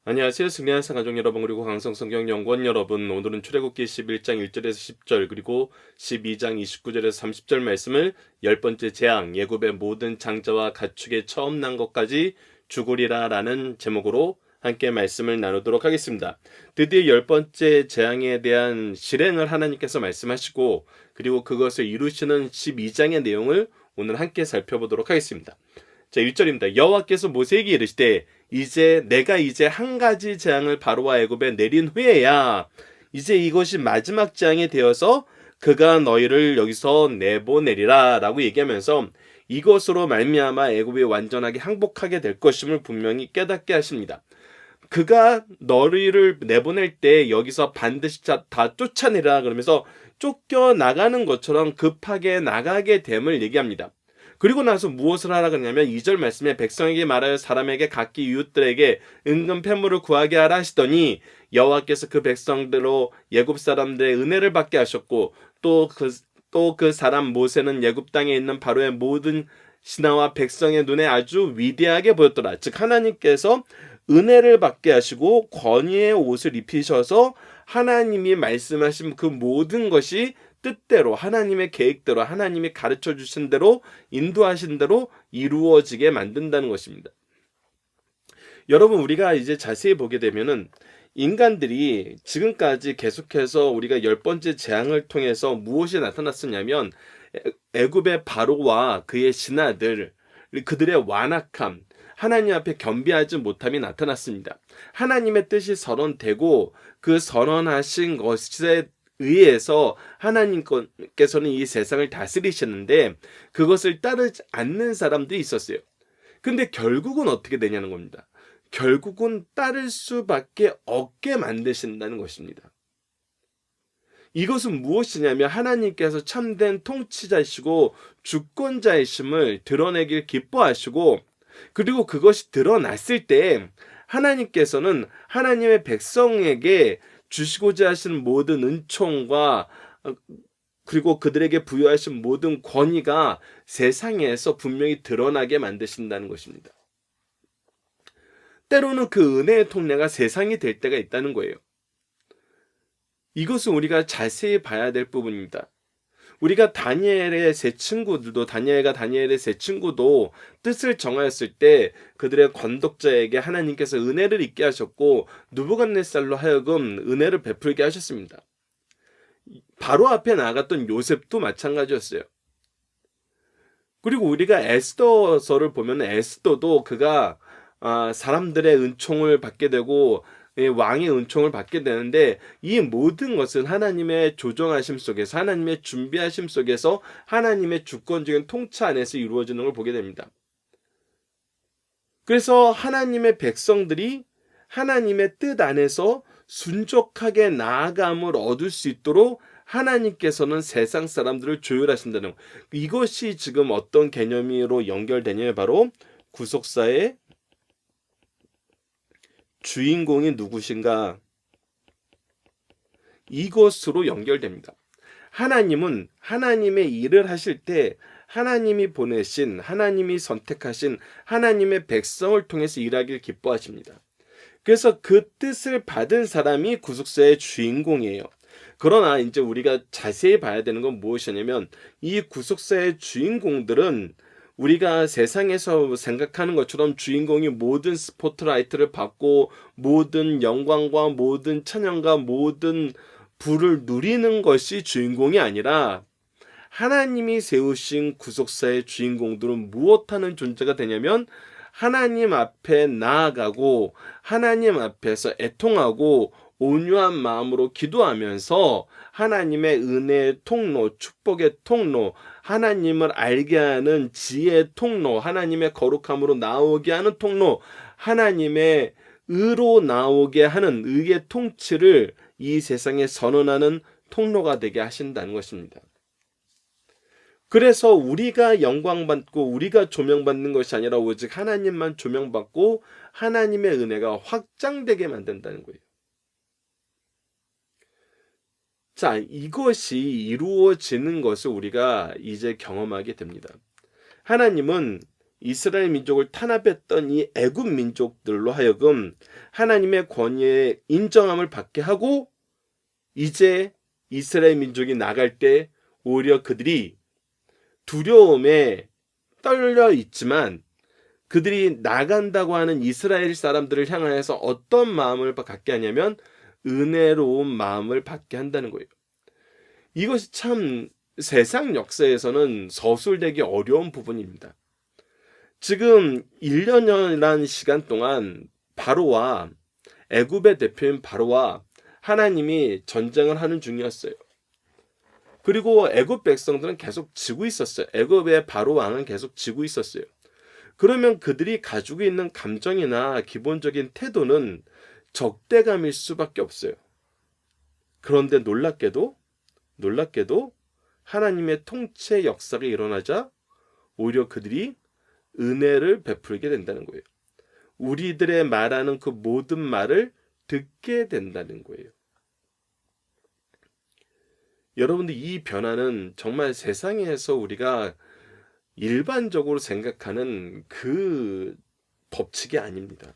안녕하세요. 승리한 가족 여러분 그리고 강성성경연구원 여러분. 오늘은 출애굽기 11장 1절에서 10절 그리고 12장 29절에서 30절 말씀을 열 번째 재앙 예굽의 모든 장자와 가축의 처음 난 것까지 죽으리라 라는 제목으로 함께 말씀을 나누도록 하겠습니다. 드디어 열 번째 재앙에 대한 실행을 하나님께서 말씀하시고 그리고 그것을 이루시는 12장의 내용을 오늘 함께 살펴보도록 하겠습니다. 자, 1절입니다. 여호와께서 모세에게 이르시되 내가 한 가지 재앙을 바로와 애굽에 내린 후에야 이제 이것이 마지막 재앙이 되어서 그가 너희를 여기서 내보내리라 라고 얘기하면서 이것으로 말미암아 애굽이 완전하게 항복하게 될 것임을 분명히 깨닫게 하십니다. 그가 너희를 내보낼 때 여기서 반드시 다 쫓아내라 그러면서 쫓겨나가는 것처럼 급하게 나가게 됨을 얘기합니다. 그리고 나서 무엇을 하라 그러냐면 2절 말씀에 백성에게 말하여 사람에게 각기 이웃들에게 은금 패물을 구하게 하라 하시더니 여호와께서 그 백성들로 예굽 사람들의 은혜를 받게 하셨고 또 그 사람 모세는 예굽 땅에 있는 바로의 모든 신하와 백성의 눈에 아주 위대하게 보였더라. 즉 하나님께서 은혜를 받게 하시고 권위의 옷을 입히셔서 하나님이 말씀하신 그 모든 것이 뜻대로 하나님의 계획대로 하나님이 가르쳐 주신 대로 인도하신 대로 이루어지게 만든다는 것입니다. 여러분 우리가 이제 자세히 보게 되면은 인간들이 지금까지 계속해서 우리가 열 번째 재앙을 통해서 무엇이 나타났었냐면 애굽의 바로와 그의 신하들 그들의 완악함 하나님 앞에 겸비하지 못함이 나타났습니다. 하나님의 뜻이 선언되고 그 선언하신 것에 의해서 하나님께서는 이 세상을 다스리시는데 그것을 따르지 않는 사람들이 있었어요. 근데 결국은 어떻게 되냐는 겁니다. 결국은 따를 수밖에 없게 만드신다는 것입니다. 이것은 무엇이냐면 하나님께서 참된 통치자이시고 주권자이심을 드러내길 기뻐하시고 그리고 그것이 드러났을 때 하나님께서는 하나님의 백성에게 주시고자 하시는 모든 은총과 그리고 그들에게 부여하신 모든 권위가 세상에서 분명히 드러나게 만드신다는 것입니다. 때로는 그 은혜의 통로가 세상이 될 때가 있다는 거예요. 이것은 우리가 자세히 봐야 될 부분입니다. 우리가 다니엘의 세 친구도 뜻을 정하였을 때 그들의 건독자에게 하나님께서 은혜를 있게 하셨고 느부갓네살로 하여금 은혜를 베풀게 하셨습니다. 바로 앞에 나아갔던 요셉도 마찬가지였어요. 그리고 우리가 에스더서를 보면 에스더도 그가 사람들의 은총을 받게 되고 왕의 은총을 받게 되는데 이 모든 것은 하나님의 조정하심 속에서 하나님의 준비하심 속에서 하나님의 주권적인 통치 안에서 이루어지는 걸 보게 됩니다. 그래서 하나님의 백성들이 하나님의 뜻 안에서 순종하게 나아감을 얻을 수 있도록 하나님께서는 세상 사람들을 조율하신다는 것. 이것이 지금 어떤 개념으로 연결되냐면 바로 구속사의 주인공이 누구신가? 이것으로 연결됩니다. 하나님은 하나님의 일을 하실 때 하나님이 보내신 하나님이 선택하신 하나님의 백성을 통해서 일하길 기뻐하십니다. 그래서 그 뜻을 받은 사람이 구속사의 주인공이에요. 그러나 이제 우리가 자세히 봐야 되는 건 무엇이냐면 이 구속사의 주인공들은 우리가 세상에서 생각하는 것처럼 주인공이 모든 스포트라이트를 받고 모든 영광과 모든 찬양과 모든 부를 누리는 것이 주인공이 아니라 하나님이 세우신 구속사의 주인공들은 무엇하는 존재가 되냐면 하나님 앞에 나아가고 하나님 앞에서 애통하고 온유한 마음으로 기도하면서 하나님의 은혜의 통로, 축복의 통로, 하나님을 알게 하는 지혜의 통로, 하나님의 거룩함으로 나오게 하는 통로, 하나님의 의로 나오게 하는 의의 통치를 이 세상에 선언하는 통로가 되게 하신다는 것입니다. 그래서 우리가 영광받고 우리가 조명받는 것이 아니라 오직 하나님만 조명받고 하나님의 은혜가 확장되게 만든다는 거예요. 자, 이것이 이루어지는 것을 우리가 이제 경험하게 됩니다. 하나님은 이스라엘 민족을 탄압했던 이 애굽 민족들로 하여금 하나님의 권위에 인정함을 받게 하고, 이제 이스라엘 민족이 나갈 때 오히려 그들이 두려움에 떨려 있지만 그들이 나간다고 하는 이스라엘 사람들을 향하여서 어떤 마음을 갖게 하냐면 은혜로운 마음을 받게 한다는 거예요. 이것이 참 세상 역사에서는 서술되기 어려운 부분입니다. 지금 1년이라는 시간 동안 바로와 애굽의 대표인 바로와 하나님이 전쟁을 하는 중이었어요. 그리고 애굽 백성들은 계속 지고 있었어요. 애굽의 바로 왕은 계속 지고 있었어요. 그러면 그들이 가지고 있는 감정이나 기본적인 태도는 적대감일 수밖에 없어요. 그런데 놀랍게도 하나님의 통치 역사가 일어나자 오히려 그들이 은혜를 베풀게 된다는 거예요. 우리들의 말하는 그 모든 말을 듣게 된다는 거예요. 여러분들, 이 변화는 정말 세상에서 우리가 일반적으로 생각하는 그 법칙이 아닙니다.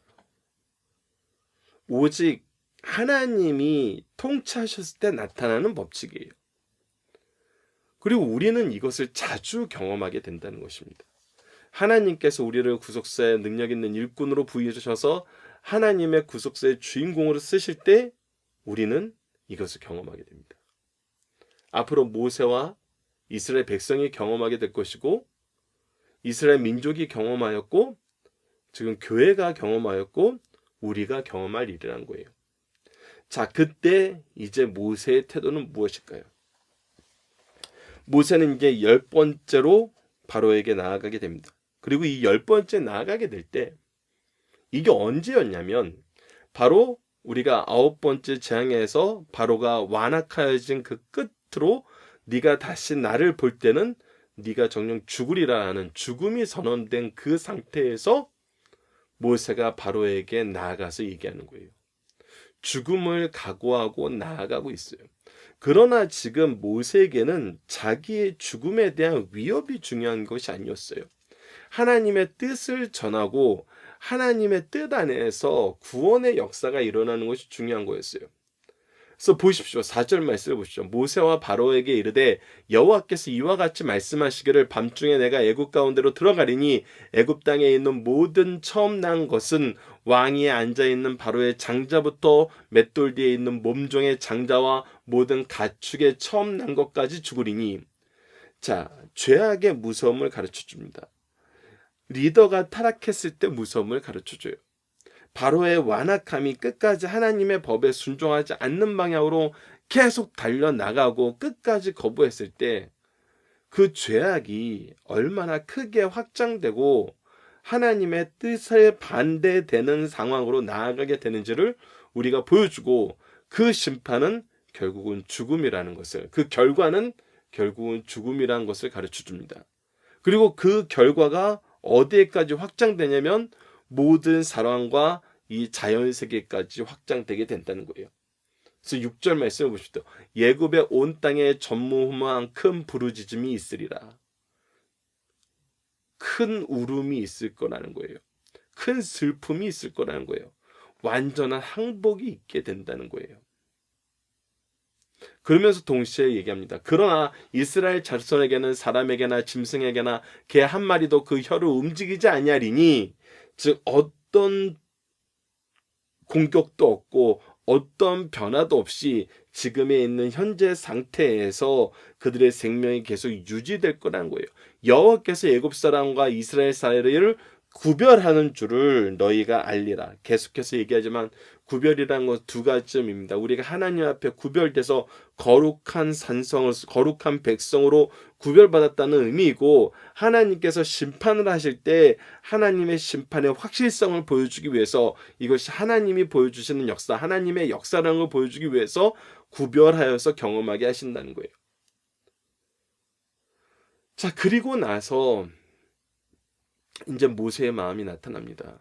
오직 하나님이 통치하셨을 때 나타나는 법칙이에요. 그리고 우리는 이것을 자주 경험하게 된다는 것입니다. 하나님께서 우리를 구속사의 능력 있는 일꾼으로 부여해 주셔서 하나님의 구속사의 주인공으로 쓰실 때 우리는 이것을 경험하게 됩니다. 앞으로 모세와 이스라엘 백성이 경험하게 될 것이고, 이스라엘 민족이 경험하였고, 지금 교회가 경험하였고, 우리가 경험할 일이란 거예요. 자, 그때 이제 모세의 태도는 무엇일까요? 모세는 이제 10번째로 바로에게 나아가게 됩니다. 그리고 이 10번째 나아가게 될 때 이게 언제였냐면 바로 우리가 9번째 재앙에서 바로가 완악하여진 그 끝으로 네가 다시 나를 볼 때는 네가 정녕 죽으리라 하는 죽음이 선언된 그 상태에서 모세가 바로에게 나아가서 얘기하는 거예요. 죽음을 각오하고 나아가고 있어요. 그러나 지금 모세에게는 자기의 죽음에 대한 위협이 중요한 것이 아니었어요. 하나님의 뜻을 전하고 하나님의 뜻 안에서 구원의 역사가 일어나는 것이 중요한 거였어요. 그래서 보십시오. 4절 말씀을 보십시오. 모세와 바로에게 이르되 여호와께서 이와 같이 말씀하시기를 밤중에 내가 애굽 가운데로 들어가리니 애굽 땅에 있는 모든 처음 난 것은 왕위에 앉아있는 바로의 장자부터 맷돌 뒤에 있는 몸종의 장자와 모든 가축의 처음 난 것까지 죽으리니. 자, 죄악의 무서움을 가르쳐 줍니다. 리더가 타락했을 때 무서움을 가르쳐줘요. 바로의 완악함이 끝까지 하나님의 법에 순종하지 않는 방향으로 계속 달려나가고 끝까지 거부했을 때 그 죄악이 얼마나 크게 확장되고 하나님의 뜻에 반대되는 상황으로 나아가게 되는지를 우리가 보여주고, 그 심판은 결국은 죽음이라는 것을, 그 결과는 결국은 죽음이라는 것을 가르쳐 줍니다. 그리고 그 결과가 어디에까지 확장되냐면 모든 사랑과 이 자연세계까지 확장되게 된다는 거예요. 그래서 6절 말씀을 보십시오. 예굽의 온 땅에 전무후무한 큰 부르짖음이 있으리라. 큰 울음이 있을 거라는 거예요. 큰 슬픔이 있을 거라는 거예요. 완전한 항복이 있게 된다는 거예요. 그러면서 동시에 얘기합니다. 그러나 이스라엘 자손에게는 사람에게나 짐승에게나 개 한 마리도 그 혀를 움직이지 아니하리니, 즉 어떤 공격도 없고 어떤 변화도 없이 지금에 있는 현재 상태에서 그들의 생명이 계속 유지될 거라는 거예요. 여호와께서 애굽 사람과 이스라엘 사람을 구별하는 줄을 너희가 알리라. 계속해서 얘기하지만 구별이라는 건 두 가지점입니다. 우리가 하나님 앞에 구별돼서 거룩한 산성을, 거룩한 백성으로 구별받았다는 의미이고, 하나님께서 심판을 하실 때 하나님의 심판의 확실성을 보여주기 위해서, 이것이 하나님이 보여주시는 역사, 하나님의 역사라는 걸 보여주기 위해서 구별하여서 경험하게 하신다는 거예요. 자, 그리고 나서 이제 모세의 마음이 나타납니다.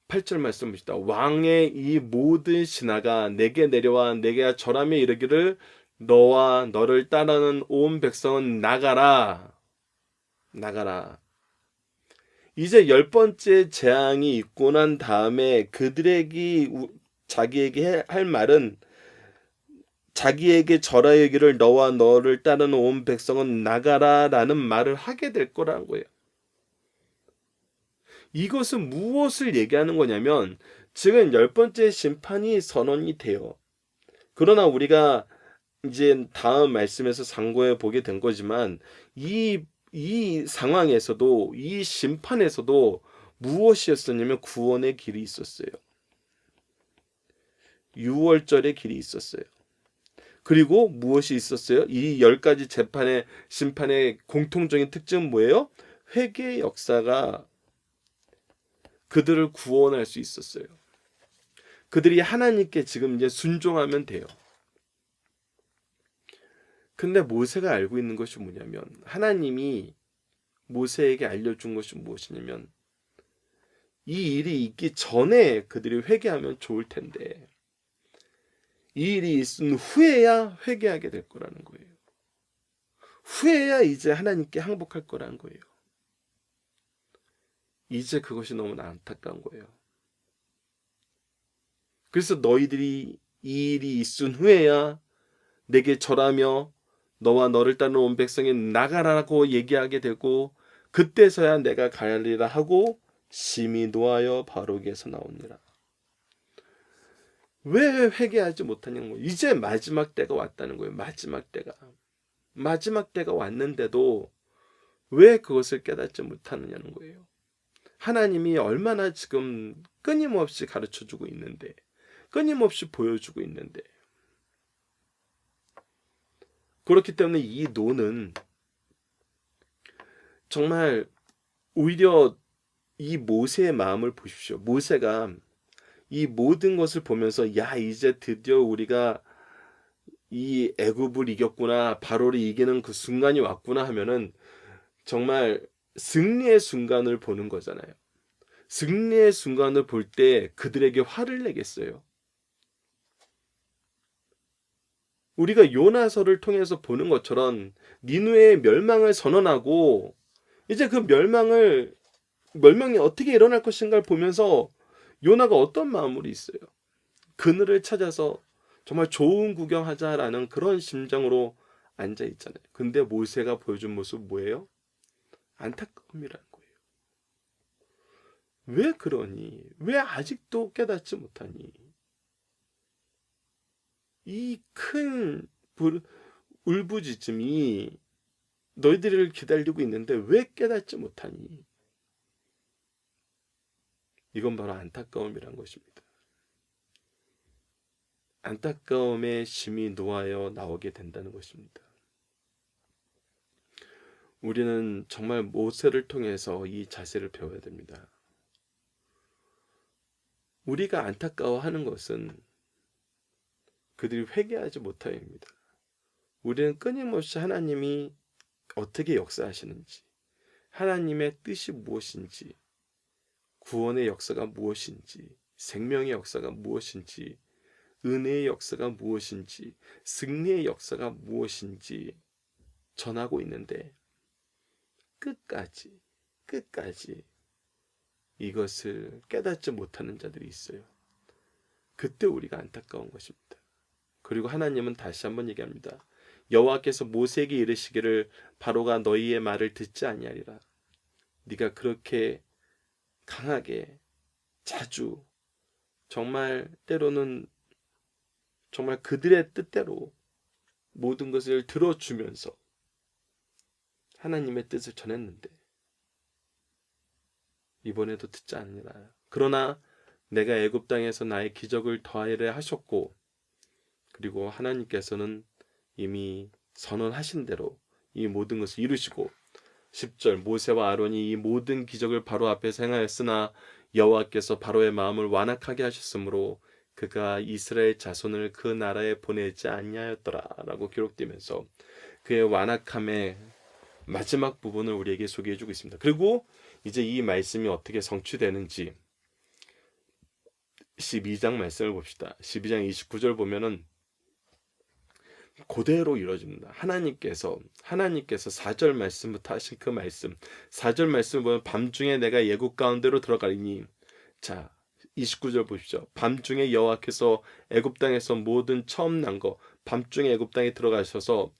8절 말씀 보시다. 왕의 이 모든 신하가 내게 내려와 내게 절하며 이르기를 너와 너를 따르는 온 백성은 나가라. 나가라. 이제 10번째 재앙이 있고 난 다음에 그들에게 자기에게 할 말은 자기에게 절하여기를 너와 너를 따르는 온 백성은 나가라라는 말을 하게 될 거라는 거예요. 이것은 무엇을 얘기하는 거냐면 지금 10번째 심판이 선언이 돼요. 그러나 우리가 이제 다음 말씀에서 상고해 보게 된 거지만 이 상황에서도 이 심판에서도 무엇이었었냐면 구원의 길이 있었어요. 유월절의 길이 있었어요. 그리고 무엇이 있었어요? 이 10가지 재판의 심판의 공통적인 특징은 뭐예요? 회개의 역사가 그들을 구원할 수 있었어요. 그들이 하나님께 지금 이제 순종하면 돼요. 근데 모세가 알고 있는 것이 뭐냐면 하나님이 모세에게 알려준 것이 무엇이냐면 이 일이 있기 전에 그들이 회개하면 좋을 텐데 이 일이 있은 후에야 회개하게 될 거라는 거예요. 후에야 이제 하나님께 항복할 거라는 거예요. 이제 그것이 너무나 안타까운 거예요. 그래서 너희들이 이 일이 있은 후에야 내게 절하며 너와 너를 따르는 온 백성이 나가라고 얘기하게 되고 그때서야 내가 가리라 하고 심히 노하여 바로에게서 나오니라. 왜 회개하지 못하냐는 거예요. 이제 마지막 때가 왔다는 거예요. 마지막 때가 왔는데도 왜 그것을 깨닫지 못하느냐는 거예요. 하나님이 얼마나 지금 끊임없이 가르쳐주고 있는데 끊임없이 보여주고 있는데 그렇기 때문에 이 노는 정말 오히려 이 모세의 마음을 보십시오. 모세가 이 모든 것을 보면서 야 이제 드디어 우리가 이 애굽을 이겼구나 바로를 이기는 그 순간이 왔구나 하면은 정말 승리의 순간을 보는 거잖아요. 승리의 순간을 볼 때 그들에게 화를 내겠어요. 우리가 요나서를 통해서 보는 것처럼 니누의 멸망을 선언하고 이제 그 멸망이 어떻게 일어날 것인가를 보면서 요나가 어떤 마음으로 있어요. 그늘을 찾아서 정말 좋은 구경하자라는 그런 심정으로 앉아 있잖아요. 근데 모세가 보여준 모습 뭐예요? 안타까움이라는 거예요. 왜 그러니? 왜 아직도 깨닫지 못하니? 이 큰 울부짖음이 너희들을 기다리고 있는데 왜 깨닫지 못하니? 이건 바로 안타까움이란 것입니다. 안타까움에 심히 노하여 나오게 된다는 것입니다. 우리는 정말 모세를 통해서 이 자세를 배워야 됩니다. 우리가 안타까워하는 것은 그들이 회개하지 못하여입니다. 우리는 끊임없이 하나님이 어떻게 역사하시는지, 하나님의 뜻이 무엇인지, 구원의 역사가 무엇인지, 생명의 역사가 무엇인지, 은혜의 역사가 무엇인지, 승리의 역사가 무엇인지 전하고 있는데 끝까지 이것을 깨닫지 못하는 자들이 있어요. 그때 우리가 안타까운 것입니다. 그리고 하나님은 다시 한번 얘기합니다. 여호와께서 모세에게 이르시기를 바로가 너희의 말을 듣지 아니하리라. 네가 그렇게 강하게 자주 정말 때로는 정말 그들의 뜻대로 모든 것을 들어주면서 하나님의 뜻을 전했는데 이번에도 듣지 않으라. 그러나 내가 애굽 땅에서 나의 기적을 더하리라 하셨고 그리고 하나님께서는 이미 선언하신 대로 이 모든 것을 이루시고 10절 모세와 아론이 이 모든 기적을 바로 앞에서 행하였으나 여호와께서 바로의 마음을 완악하게 하셨으므로 그가 이스라엘 자손을 그 나라에 보내지 아니하였더라 라고 기록되면서 그의 완악함의 마지막 부분을 우리에게 소개해 주고 있습니다. 그리고 이제 이 말씀이 어떻게 성취되는지 12장 말씀을 봅시다. 12장 29절 보면은 그대로 이루어집니다. 하나님께서 4절 말씀부터 하신 그 말씀, 4절 말씀을 보면 밤중에 내가 애굽 가운데로 들어가리니, 자 29절 보십시오. 밤중에 여호와께서 애굽 땅에서 모든 처음 난 거, 밤중에 애굽 땅에 들어가셔서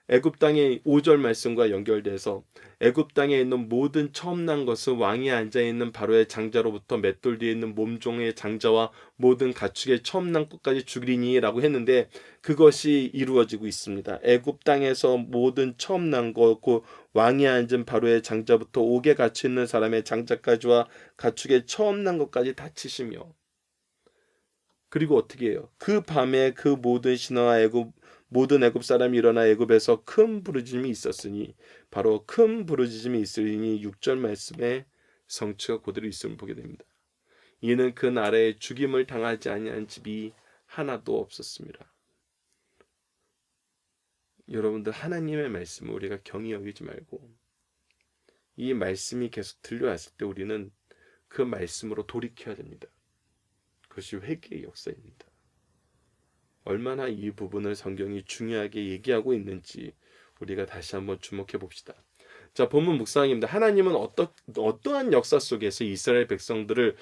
애굽 땅의 5절 말씀과 연결돼서 애굽 땅에 있는 모든 처음 난 것은 왕이 앉아 있는 바로의 장자로부터 맷돌 뒤에 있는 몸종의 장자와 모든 가축의 처음 난 것까지 죽이리니라고 했는데, 그것이 이루어지고 있습니다. 애굽 땅에서 모든 처음 난 것, 그 왕이 앉은 바로의 장자부터 옥에 갇혀 있는 사람의 장자까지와 가축의 처음 난 것까지 다 치시며, 그리고 어떻게 해요? 그 밤에 그 모든 신하와 모든 애굽 사람이 일어나 애굽에서 큰 부르짖음이 있었으니, 바로 큰 부르짖음이 있으니 6절 말씀에 성취가 그대로 있음을 보게 됩니다. 이는 그 나라에 죽임을 당하지 아니한 집이 하나도 없었습니다. 여러분들, 하나님의 말씀을 우리가 경히 여기지 말고 이 말씀이 계속 들려왔을 때 우리는 그 말씀으로 돌이켜야 됩니다. 그것이 회개의 역사입니다. 얼마나 이 부분을 성경이 중요하게 얘기하고 있는지 우리가 다시 한번 주목해 봅시다. 자, 본문 묵상입니다. 하나님은 어떠한 역사 속에서 이스라엘 백성들은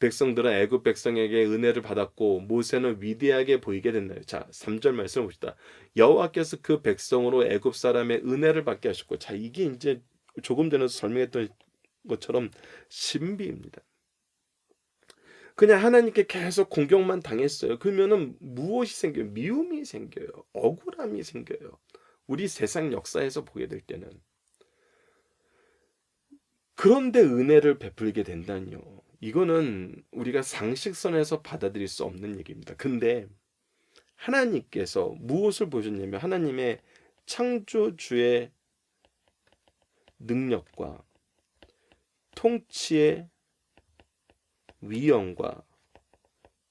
애굽 백성에게 은혜를 받았고 모세는 위대하게 보이게 됐나요? 자, 3절 말씀을 봅시다. 여호와께서 그 백성으로 애굽 사람의 은혜를 받게 하셨고, 자, 이게 이제 조금 전에 설명했던 것처럼 신비입니다. 그냥 하나님께 계속 공격만 당했어요. 그러면은 무엇이 생겨요? 미움이 생겨요. 억울함이 생겨요. 우리 세상 역사에서 보게 될 때는. 그런데 은혜를 베풀게 된다니요. 이거는 우리가 상식선에서 받아들일 수 없는 얘기입니다. 근데 하나님께서 무엇을 보셨냐면 하나님의 창조주의 능력과 통치의 위엄과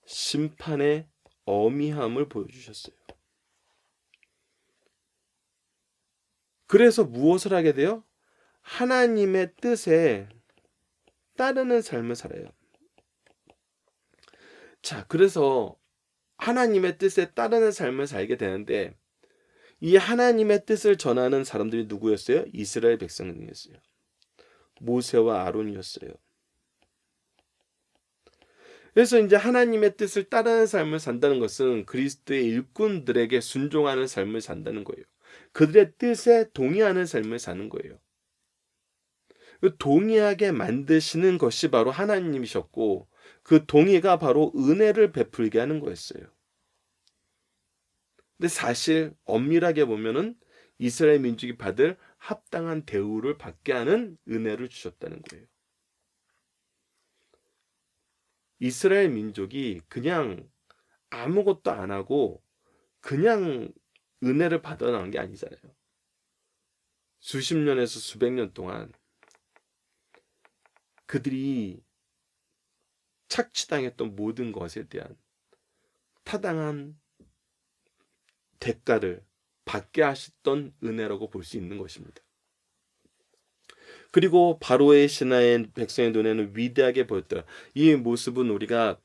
심판의 어미함을 보여주셨어요. 그래서 무엇을 하게 돼요? 하나님의 뜻에 따르는 삶을 살아요. 자, 그래서 하나님의 뜻에 따르는 삶을 살게 되는데, 이 하나님의 뜻을 전하는 사람들이 누구였어요? 이스라엘 백성이었어요. 모세와 아론이었어요. 그래서 이제 하나님의 뜻을 따르는 삶을 산다는 것은 그리스도의 일꾼들에게 순종하는 삶을 산다는 거예요. 그들의 뜻에 동의하는 삶을 사는 거예요. 동의하게 만드시는 것이 바로 하나님이셨고, 그 동의가 바로 은혜를 베풀게 하는 거였어요. 근데 사실 엄밀하게 보면은 이스라엘 민족이 받을 합당한 대우를 받게 하는 은혜를 주셨다는 거예요. 이스라엘 민족이 그냥 아무것도 안 하고 그냥 은혜를 받아 나온 게 아니잖아요. 수십 년에서 수백 년 동안 그들이 착취당했던 모든 것에 대한 타당한 대가를 받게 하셨던 은혜라고 볼 수 있는 것입니다. 그리고 바로의 신하의 백성의 눈에는 위대하게 보였더라. 이 모습은 우리가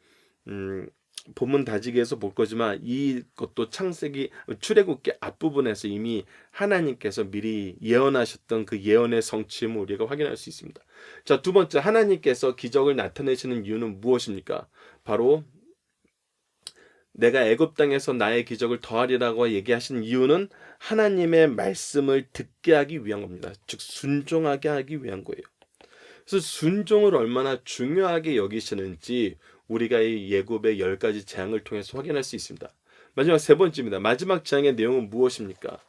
본문 다지기에서 볼 거지만 이것도 출애굽기 앞부분에서 이미 하나님께서 미리 예언하셨던 그 예언의 성취임을 우리가 확인할 수 있습니다. 자, 두 번째, 하나님께서 기적을 나타내시는 이유는 무엇입니까? 바로 내가 애굽 땅에서 나의 기적을 더하리라고 얘기하신 이유는 하나님의 말씀을 듣게 하기 위한 겁니다. 즉 순종하게 하기 위한 거예요. 그래서 순종을 얼마나 중요하게 여기시는지 우리가 이 예굽의 10가지 재앙을 통해서 확인할 수 있습니다. 마지막 세 번째입니다. 마지막 재앙의 내용은 무엇입니까?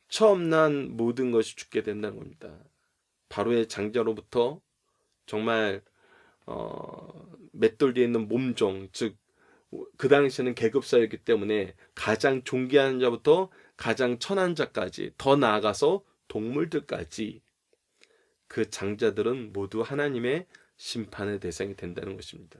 처음 난 모든 것이 죽게 된다는 겁니다. 바로의 장자로부터 정말 맷돌 뒤에 있는 몸종, 즉 그 당시에는 계급사였기 때문에 가장 존귀한 자부터 가장 천한 자까지, 더 나아가서 동물들까지 그 장자들은 모두 하나님의 심판의 대상이 된다는 것입니다.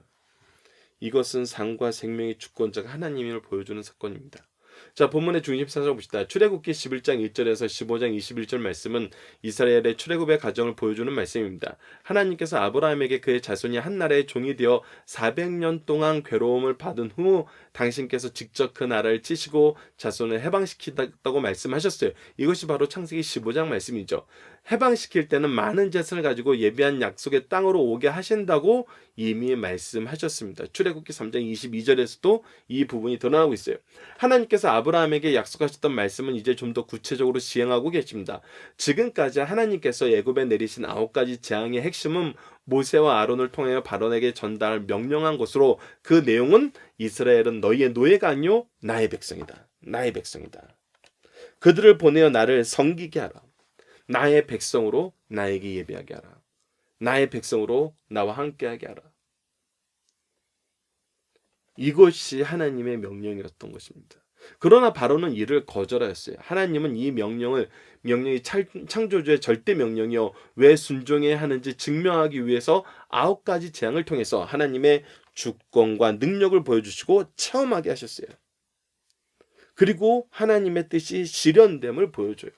이것은 삶과 생명의 주권자가 하나님임을 보여주는 사건입니다. 자, 본문의 중심 사정 봅시다. 출애굽기 11장 1절에서 15장 21절 말씀은 이스라엘의 출애굽의 과정을 보여주는 말씀입니다. 하나님께서 아브라함에게 그의 자손이 한 나라의 종이 되어 400년 동안 괴로움을 받은 후 당신께서 직접 그 나라를 치시고 자손을 해방시키다고 말씀하셨어요. 이것이 바로 창세기 15장 말씀이죠. 해방시킬 때는 많은 재산을 가지고 예비한 약속의 땅으로 오게 하신다고 이미 말씀하셨습니다. 출애굽기 3장 22절에서도 이 부분이 드러나고 있어요. 하나님께서 아브라함에게 약속하셨던 말씀은 이제 좀 더 구체적으로 시행하고 계십니다. 지금까지 하나님께서 애굽에 내리신 9가지 재앙의 핵심은 모세와 아론을 통하여 바론에게 전달 명령한 것으로, 그 내용은 이스라엘은 너희의 노예가 아니요 나의 백성이다. 나의 백성이다. 그들을 보내어 나를 섬기게 하라. 나의 백성으로 나에게 예배하게 하라. 나의 백성으로 나와 함께하게 하라. 이것이 하나님의 명령이었던 것입니다. 그러나 바로는 이를 거절하였어요. 하나님은 이 명령이 창조주의 절대 명령이요 왜 순종해야 하는지 증명하기 위해서 9가지 재앙을 통해서 하나님의 주권과 능력을 보여주시고 체험하게 하셨어요. 그리고 하나님의 뜻이 실현됨을 보여줘요.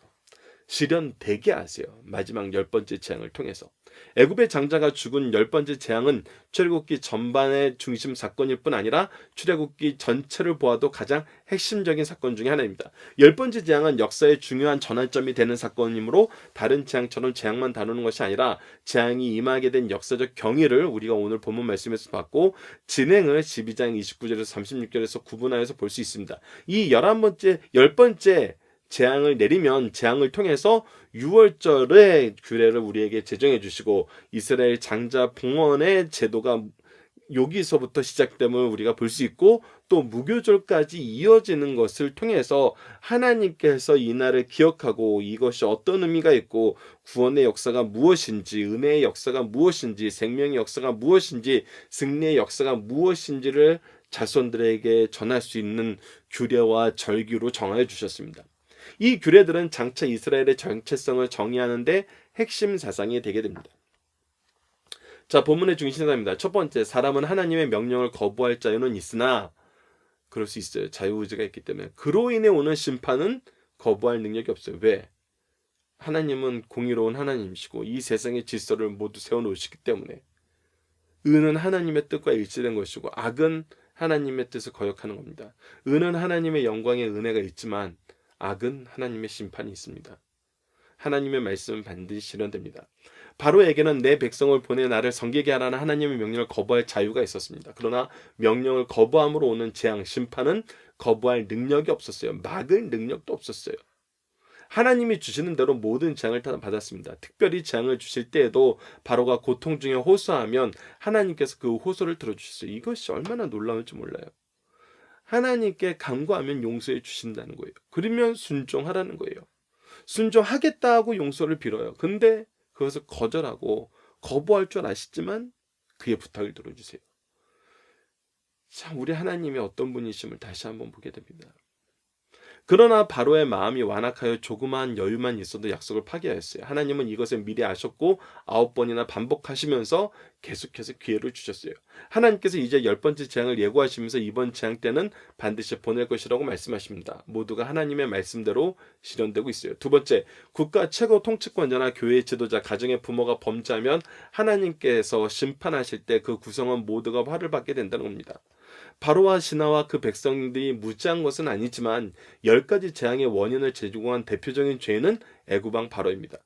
실현되게 하세요. 마지막 10번째 재앙을 통해서. 애굽의 장자가 죽은 10번째 재앙은 출애굽기 전반의 중심 사건일 뿐 아니라 출애굽기 전체를 보아도 가장 핵심적인 사건 중에 하나입니다. 10번째 재앙은 역사의 중요한 전환점이 되는 사건이므로 다른 재앙처럼 재앙만 다루는 것이 아니라 재앙이 임하게 된 역사적 경위를 우리가 오늘 본문 말씀에서 봤고 진행을 12장 29절에서 36절에서 구분하여서 볼 수 있습니다. 이 10번째 재앙을 내리면 재앙을 통해서 6월절의 규례를 우리에게 제정해 주시고 이스라엘 장자 봉헌의 제도가 여기서부터 시작됨을 우리가 볼 수 있고, 또 무교절까지 이어지는 것을 통해서 하나님께서 이 날을 기억하고 이것이 어떤 의미가 있고 구원의 역사가 무엇인지, 은혜의 역사가 무엇인지, 생명의 역사가 무엇인지, 승리의 역사가 무엇인지를 자손들에게 전할 수 있는 규례와 절기로 정하여 주셨습니다. 이 규례들은 장차 이스라엘의 정체성을 정의하는데 핵심 사상이 되게 됩니다. 자, 본문의 중심사입니다. 첫 번째, 사람은 하나님의 명령을 거부할 자유는 있으나, 그럴 수 있어요. 자유의지가 있기 때문에. 그로 인해 오는 심판은 거부할 능력이 없어요. 왜? 하나님은 공의로운 하나님이시고 이 세상의 질서를 모두 세워놓으시기 때문에. 의는 하나님의 뜻과 일치된 것이고 악은 하나님의 뜻을 거역하는 겁니다. 의는 하나님의 영광의 은혜가 있지만 악은 하나님의 심판이 있습니다. 하나님의 말씀은 반드시 실현됩니다. 바로에게는 내 백성을 보내 나를 섬기게 하라는 하나님의 명령을 거부할 자유가 있었습니다. 그러나 명령을 거부함으로 오는 재앙, 심판은 거부할 능력이 없었어요. 막을 능력도 없었어요. 하나님이 주시는 대로 모든 재앙을 다 받았습니다. 특별히 재앙을 주실 때에도 바로가 고통 중에 호소하면 하나님께서 그 호소를 들어주셨어요. 이것이 얼마나 놀라운지 몰라요. 하나님께 간구하면 용서해 주신다는 거예요. 그러면 순종하라는 거예요. 순종하겠다고 용서를 빌어요. 근데 그것을 거절하고 거부할 줄 아시지만 그의 부탁을 들어주세요. 참, 우리 하나님이 어떤 분이심을 다시 한번 보게 됩니다. 그러나 바로의 마음이 완악하여 조그마한 여유만 있어도 약속을 파기하였어요. 하나님은 이것을 미리 아셨고 9번이나 반복하시면서 계속해서 기회를 주셨어요. 하나님께서 이제 10번째 재앙을 예고하시면서 이번 재앙 때는 반드시 보낼 것이라고 말씀하십니다. 모두가 하나님의 말씀대로 실현되고 있어요. 두 번째, 국가 최고 통치권자나 교회의 지도자, 가정의 부모가 범죄하면 하나님께서 심판하실 때 그 구성원 모두가 화를 받게 된다는 겁니다. 바로와 신하와 그 백성들이 무지한 것은 아니지만 10가지 재앙의 원인을 제공한 대표적인 죄는 애굽 왕 바로입니다.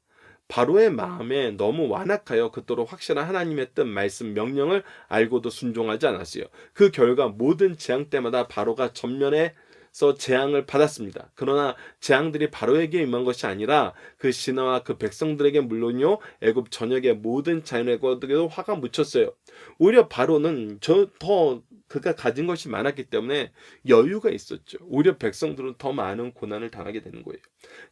바로의 마음에 너무 완악하여 그토록 확실한 하나님의 뜻, 말씀, 명령을 알고도 순종하지 않았어요. 그 결과 모든 재앙 때마다 바로가 전면에서 재앙을 받았습니다. 그러나 재앙들이 바로에게 임한 것이 아니라 그 신하와 그 백성들에게 물론요 애굽 전역의 모든 자연에게도 화가 묻혔어요. 오히려 바로는 그가 가진 것이 많았기 때문에 여유가 있었죠. 오히려 백성들은 더 많은 고난을 당하게 되는 거예요.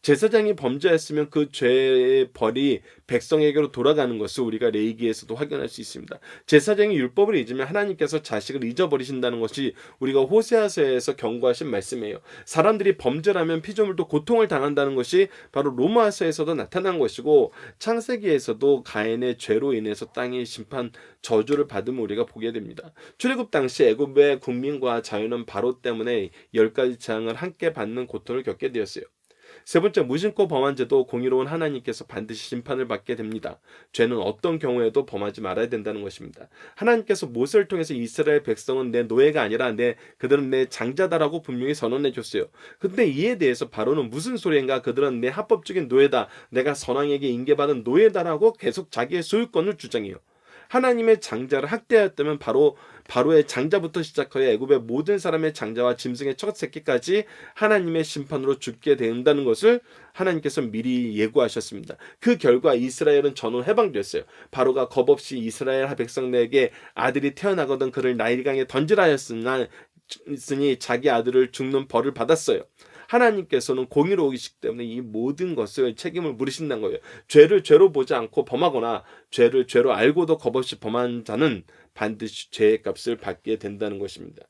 제사장이 범죄했으면 그 죄의 벌이 백성에게로 돌아가는 것을 우리가 레위기에서도 확인할 수 있습니다. 제사장이 율법을 잊으면 하나님께서 자식을 잊어버리신다는 것이 우리가 호세아서에서 경고하신 말씀이에요. 사람들이 범죄를 하면 피조물도 고통을 당한다는 것이 바로 로마서에서도 나타난 것이고, 창세기에서도 가인의 죄로 인해서 땅의 심판 저주를 받음을 우리가 보게 됩니다. 출애굽 당시 당시 애굽의 국민과 자유는 바로 때문에 10가지 재앙을 함께 받는 고통을 겪게 되었어요. 세 번째, 무심코 범한 죄도 공의로운 하나님께서 반드시 심판을 받게 됩니다. 죄는 어떤 경우에도 범하지 말아야 된다는 것입니다. 하나님께서 모세를 통해서 이스라엘 백성은 내 노예가 아니라 그들은 내 장자다라고 분명히 선언해 줬어요. 근데 이에 대해서 바로는 무슨 소리인가, 그들은 내 합법적인 노예다, 내가 선왕에게 인계받은 노예다라고 계속 자기의 소유권을 주장해요. 하나님의 장자를 학대하였다면 바로의 장자부터 시작하여 애굽의 모든 사람의 장자와 짐승의 첫 새끼까지 하나님의 심판으로 죽게 된다는 것을 하나님께서 미리 예고하셨습니다. 그 결과 이스라엘은 전원 해방되었어요. 바로가 겁없이 이스라엘 백성에게 아들이 태어나거든 그를 나일강에 던지라 하였으니 자기 아들을 죽는 벌을 받았어요. 하나님께서는 공의로우시기 때문에 이 모든 것을 책임을 물으신다는 거예요. 죄를 죄로 보지 않고 범하거나 죄를 죄로 알고도 겁없이 범한 자는 반드시 죄의 값을 받게 된다는 것입니다.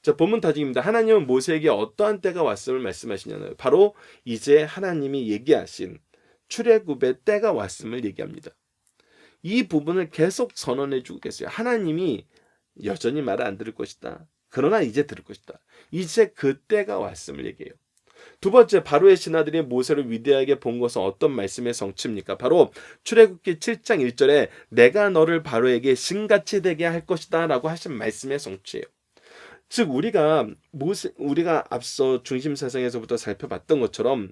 자, 본문 다짐입니다. 하나님은 모세에게 어떠한 때가 왔음을 말씀하시냐면 바로 이제 하나님이 얘기하신 출애굽의 때가 왔음을 얘기합니다. 이 부분을 계속 선언해 주고 계세요. 하나님이 여전히 말을 안 들을 것이다. 그러나 이제 들을 것이다. 이제 그 때가 왔음을 얘기해요. 두 번째, 바로의 신하들이 모세를 위대하게 본 것은 어떤 말씀의 성취입니까? 바로 출애굽기 7장 1절에 내가 너를 바로에게 신같이 되게 할 것이다 라고 하신 말씀의 성취예요. 즉 우리가 앞서 중심사상에서부터 살펴봤던 것처럼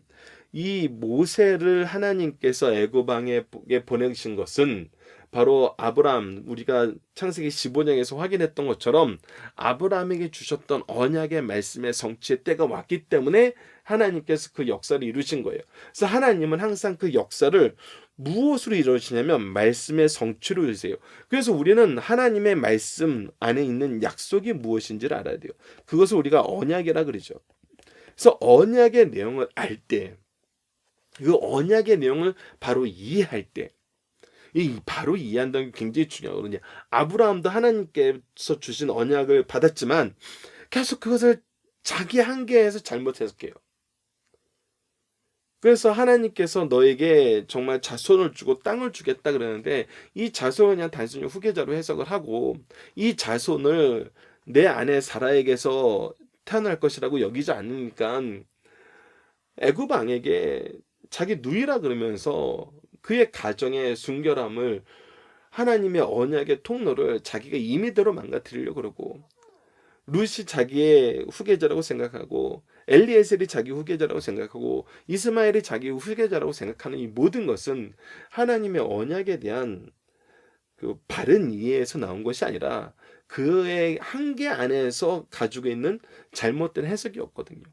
이 모세를 하나님께서 애굽왕에 보내신 것은 바로 아브라함, 우리가 창세기 15장에서 확인했던 것처럼 아브라함에게 주셨던 언약의 말씀의 성취의 때가 왔기 때문에 하나님께서 그 역사를 이루신 거예요. 그래서 하나님은 항상 그 역사를 무엇으로 이루시냐면 말씀의 성취로 이루세요. 그래서 우리는 하나님의 말씀 안에 있는 약속이 무엇인지를 알아야 돼요. 그것을 우리가 언약이라 그러죠. 그래서 언약의 내용을 알 때, 그 언약의 내용을 바로 이해할 때, 바로 이해한다는 게 굉장히 중요하거든요. 아브라함도 하나님께서 주신 언약을 받았지만 계속 그것을 자기 한계에서 잘못 해석해요. 그래서 하나님께서 너에게 정말 자손을 주고 땅을 주겠다 그러는데 이 자손은 그냥 단순히 후계자로 해석을 하고 이 자손을 내 아내 사라에게서 태어날 것이라고 여기지 않으니까 애굽 왕에게 자기 누이라 그러면서 그의 가정의 순결함을, 하나님의 언약의 통로를 자기가 임의대로 망가뜨리려고 그러고, 룻이 자기의 후계자라고 생각하고 엘리에셀이 자기 후계자라고 생각하고 이스마엘이 자기 후계자라고 생각하는 이 모든 것은 하나님의 언약에 대한 그 바른 이해에서 나온 것이 아니라 그의 한계 안에서 가지고 있는 잘못된 해석이었거든요.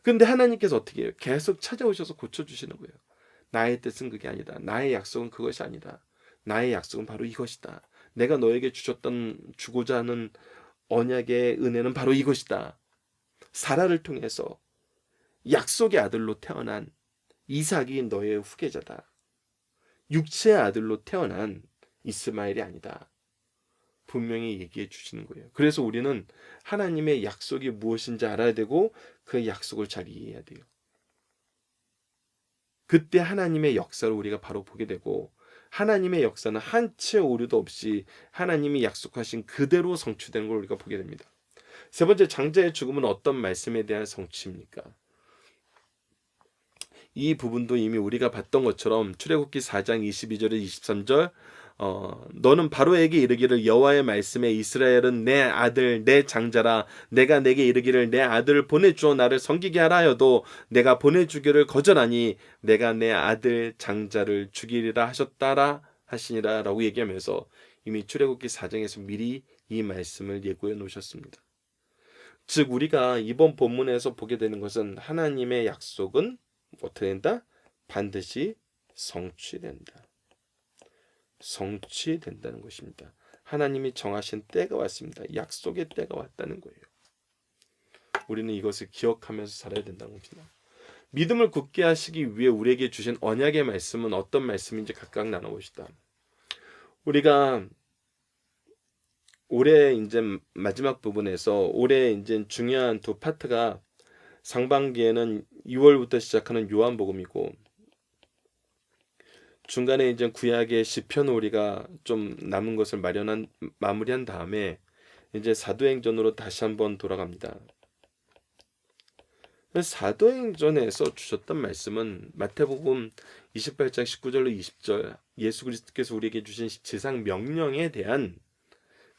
그런데 하나님께서 어떻게 해요? 계속 찾아오셔서 고쳐주시는 거예요. 나의 뜻은 그게 아니다. 나의 약속은 그것이 아니다. 나의 약속은 바로 이것이다. 내가 너에게 주고자 하는 언약의 은혜는 바로 이것이다. 사라를 통해서 약속의 아들로 태어난 이삭이 너의 후계자다. 육체의 아들로 태어난 이스마엘이 아니다. 분명히 얘기해 주시는 거예요. 그래서 우리는 하나님의 약속이 무엇인지 알아야 되고 그 약속을 잘 이해해야 돼요. 그때 하나님의 역사를 우리가 바로 보게 되고 하나님의 역사는 한치의 오류도 없이 하나님이 약속하신 그대로 성취되는 걸 우리가 보게 됩니다. 세 번째, 장자의 죽음은 어떤 말씀에 대한 성취입니까? 이 부분도 이미 우리가 봤던 것처럼 출애굽기 4장 22절에 23절 너는 바로에게 이르기를 여호와의 말씀에 이스라엘은 내 아들 내 장자라 내가 내게 이르기를 내 아들을 보내주어 나를 섬기게 하라 하여도 내가 보내주기를 거절하니 내가 내 아들 장자를 죽이리라 하셨다라 하시니라 라고 얘기하면서 이미 출애굽기 4장에서 미리 이 말씀을 예고해 놓으셨습니다. 즉 우리가 이번 본문에서 보게 되는 것은 하나님의 약속은 어떻게 된다? 반드시 성취된다. 성취된다는 것입니다. 하나님이 정하신 때가 왔습니다. 약속의 때가 왔다는 거예요. 우리는 이것을 기억하면서 살아야 된다는 겁니다. 믿음을 굳게 하시기 위해 우리에게 주신 언약의 말씀은 어떤 말씀인지 각각 나눠봅시다. 우리가 올해 이제 마지막 부분에서 올해 이제 중요한 두 파트가 상반기에는 2월부터 시작하는 요한복음이고 중간에 이제 구약의 시편 우리가 좀 남은 것을 마무리한 다음에 이제 사도행전으로 다시 한번 돌아갑니다. 사도행전에서 주셨던 말씀은 마태복음 28장 19절로 20절 예수 그리스도께서 우리에게 주신 지상 명령에 대한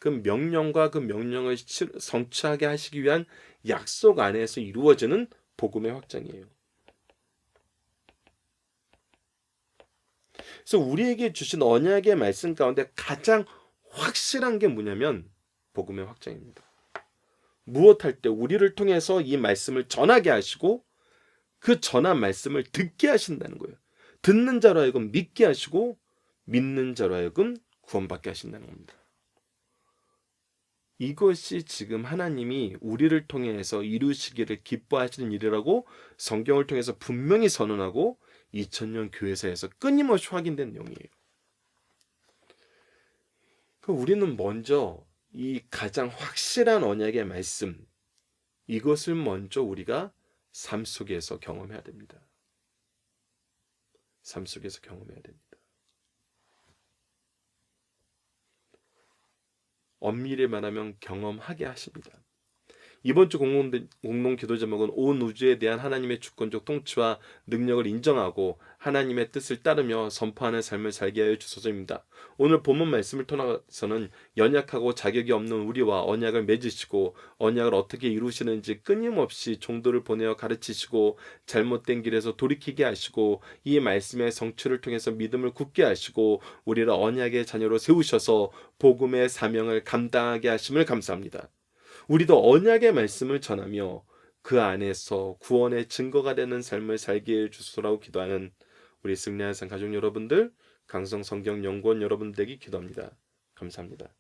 그 명령과 그 명령을 성취하게 하시기 위한 약속 안에서 이루어지는 복음의 확장이에요. 그래서 우리에게 주신 언약의 말씀 가운데 가장 확실한 게 뭐냐면 복음의 확장입니다. 무엇할 때 우리를 통해서 이 말씀을 전하게 하시고 그 전한 말씀을 듣게 하신다는 거예요. 듣는 자로 하여금 믿게 하시고 믿는 자로 하여금 구원받게 하신다는 겁니다. 이것이 지금 하나님이 우리를 통해서 이루시기를 기뻐하시는 일이라고 성경을 통해서 분명히 선언하고 2000년 교회사에서 끊임없이 확인된 내용이에요. 우리는 먼저 이 가장 확실한 언약의 말씀, 이것을 먼저 우리가 삶 속에서 경험해야 됩니다. 삶 속에서 경험해야 됩니다. 엄밀히 말하면 경험하게 하십니다. 이번 주 공동 기도 제목은 온 우주에 대한 하나님의 주권적 통치와 능력을 인정하고 하나님의 뜻을 따르며 선포하는 삶을 살게 하여 주소서입니다. 오늘 본문 말씀을 통해서는 연약하고 자격이 없는 우리와 언약을 맺으시고 언약을 어떻게 이루시는지 끊임없이 종도를 보내어 가르치시고 잘못된 길에서 돌이키게 하시고 이 말씀의 성취를 통해서 믿음을 굳게 하시고 우리를 언약의 자녀로 세우셔서 복음의 사명을 감당하게 하심을 감사합니다. 우리도 언약의 말씀을 전하며 그 안에서 구원의 증거가 되는 삶을 살게 해주소서라고 기도하는 우리 승리한 삶 가족 여러분들, 강성 성경 연구원 여러분들에게 기도합니다. 감사합니다.